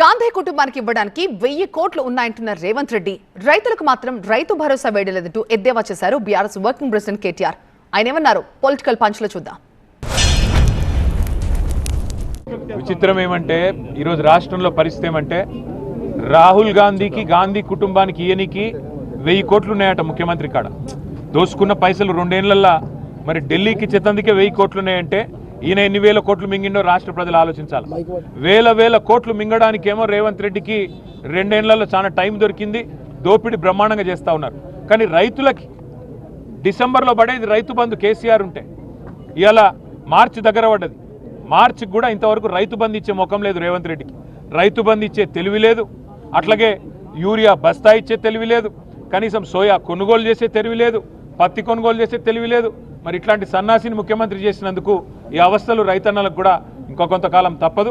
గాంధీ కుటుంబానికి ఇవ్వడానికి 1000 కోట్లు ఉన్నాయంటున్న రేవంత్ రెడ్డి రైతులకు మాత్రం రైతు భరోసా వేయలేదంటూ ఎద్దేవా చేశారు బీఆర్ఎస్ వర్కింగ్ ప్రెసిడెంట్ కేటీఆర్. ఆయన ఏమన్నారు పొలిటికల్ పంచ్లో చూద్దాం. విచిత్రం ఏమంటే ఈరోజు రాష్ట్రంలో పరిస్థితి ఏమంటే రాహుల్ గాంధీకి గాంధీ కుటుంబానికి ఈయనికి 1000 కోట్లు ఉన్నాయట ముఖ్యమంత్రి కాడ. దోసుకున్న పైసలు 2 ఏళ్లల్లా మరి ఢిల్లీకి చెత్తందుకే 1000 కోట్లు ఉన్నాయంటే ఈయన ఎన్ని వేల కోట్లు మింగిండో రాష్ట్ర ప్రజలు ఆలోచించాలి. వేల కోట్లు మింగడానికేమో రేవంత్ రెడ్డికి 2 ఏళ్లలో చాలా టైం దొరికింది. దోపిడీ బ్రహ్మాండంగా చేస్తూ ఉన్నారు. కానీ రైతులకి డిసెంబర్లో పడేది రైతు బంధు కేసీఆర్ ఉంటే ఇలా మార్చి దగ్గర పడ్డది. మార్చికి కూడా ఇంతవరకు రైతు బంధు ఇచ్చే ముఖం లేదు రేవంత్ రెడ్డికి. రైతు బంధు ఇచ్చే తెలివి లేదు, అట్లాగే యూరియా బస్తా ఇచ్చే తెలివి లేదు, కనీసం సోయా కొనుగోలు చేసే తెలివి లేదు, పత్తి కొనుగోలు చేసే తెలివి లేదు. మరి ఇట్లాంటి సన్నాసిని ముఖ్యమంత్రి చేసినందుకు ఈ అవస్థలు రైతన్నలకు కూడా ఇంకో కొంతకాలం తప్పదు.